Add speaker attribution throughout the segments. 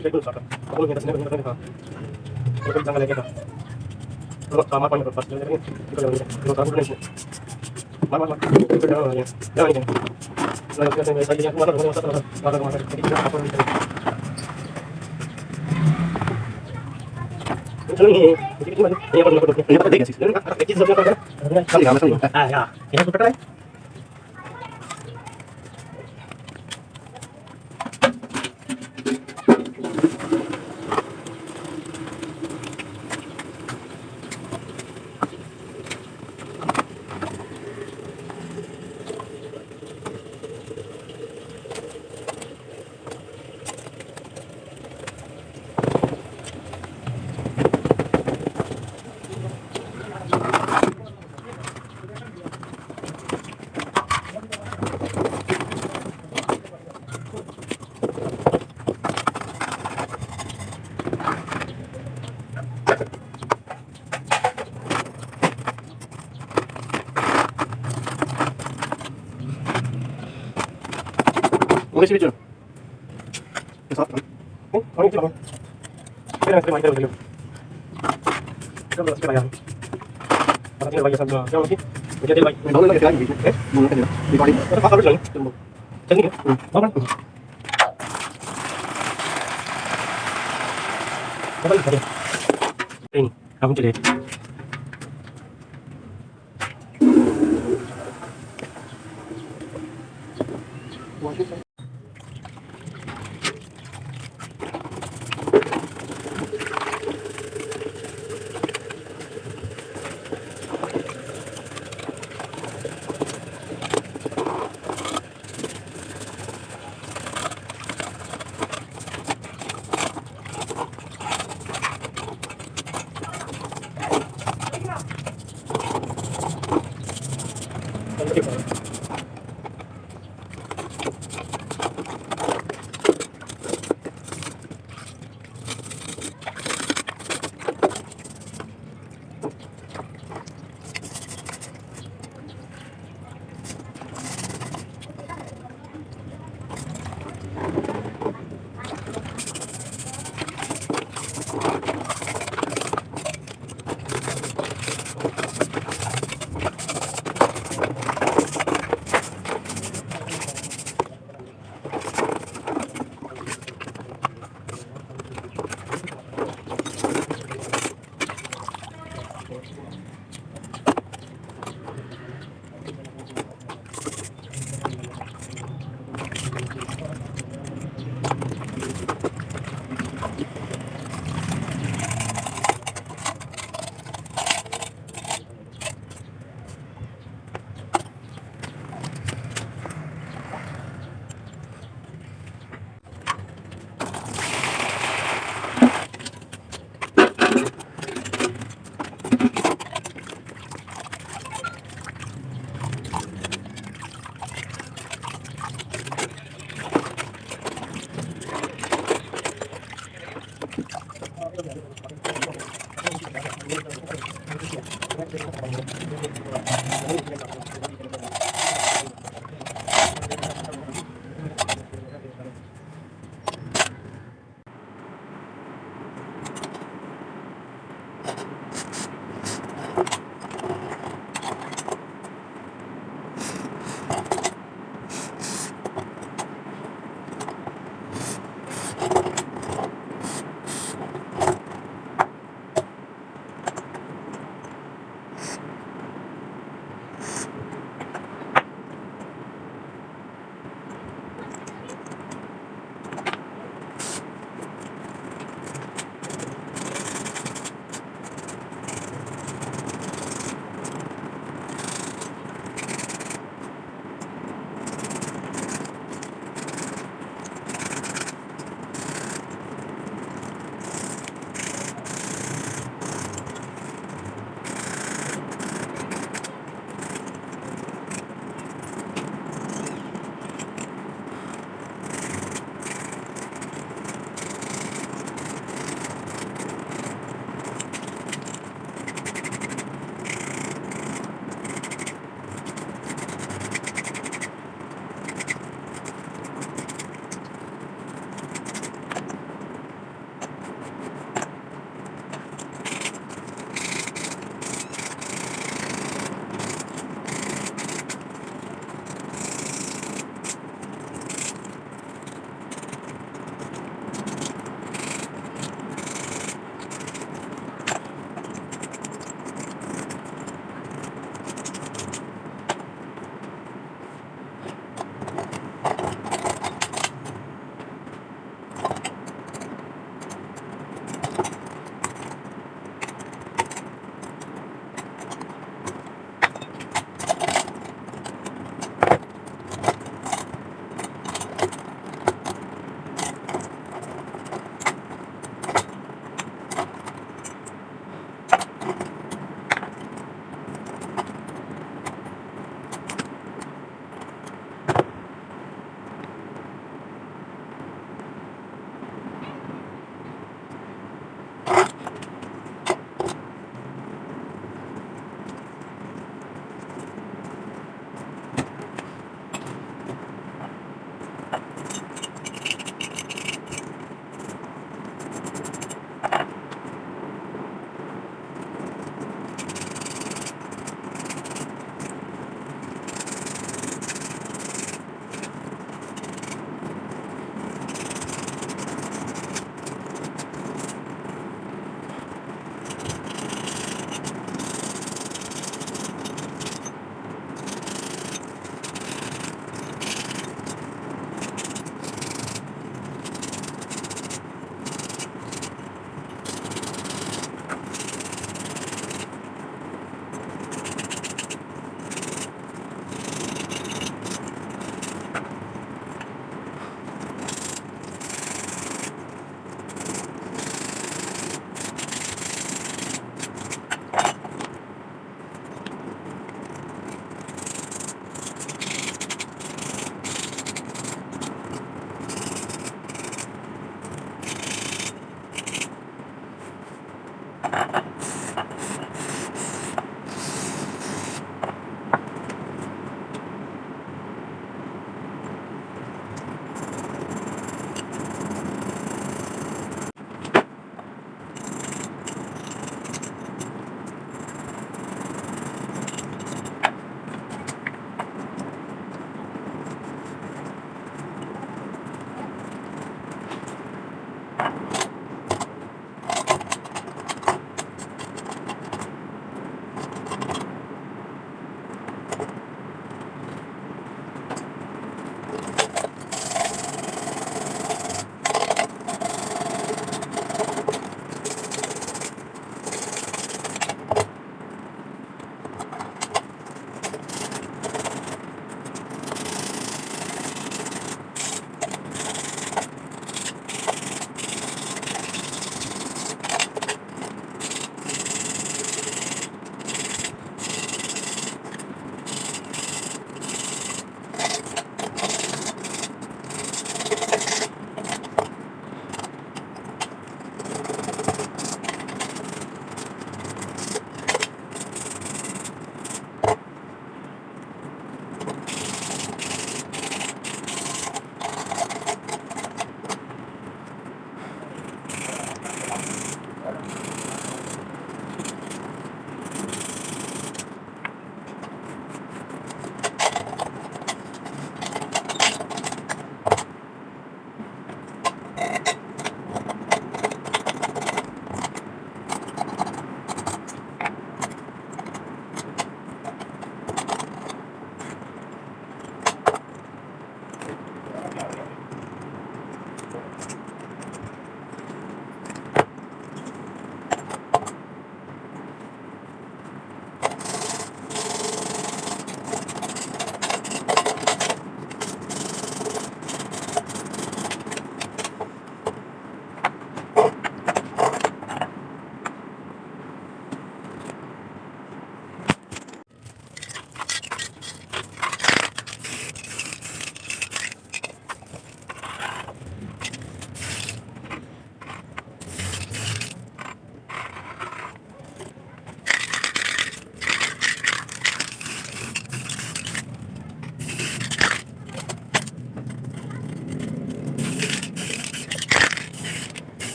Speaker 1: kulit dulu saka. Aku minta sini minta sini. Kalau kita nggak lagi kalau sama apa yang berpas jadi ini kita yang ini kalau kamu ini mama itu dah ya jangan ini lalu kita yang saya mana mana satu mana mana jadi kita apa ini ini jadi gimana ini apa ini apa deh sih ini apa kecil sebenarnya kan kali nggak masuk ya ini aku pakai Boleh sih bicara. Besar. Oh, orang itu apa? Kita nak terima dulu. Kita boleh sekali lagi. Kita tinggal bagi saja. Jangan lagi. Kita tinggal bagi. Boleh lagi lagi. Boleh kan? Di bawah. Kita pakai dulu. Tunggu. Jadi ni. Apa? Apa lagi? Ini. Kamu jadi.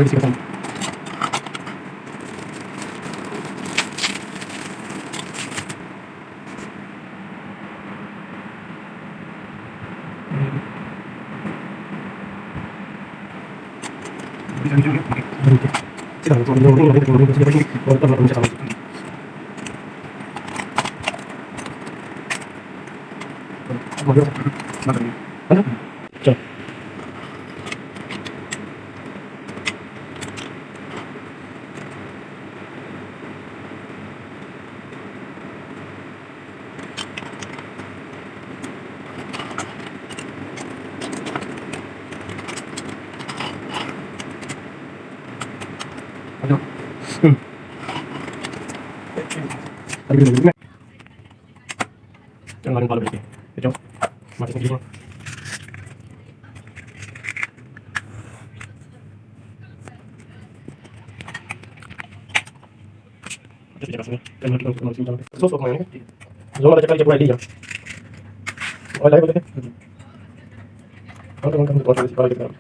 Speaker 1: Already see some. Ciao. Aduh. Tadi gini. Jangan lupa berarti. Kecil. Mati sendiri. Terus kita kasih. Kan kita mau simpan. Terus apa ini? Jangan ada cekal dia. Oh, lagi boleh. Kamu buat lagi sekali kita.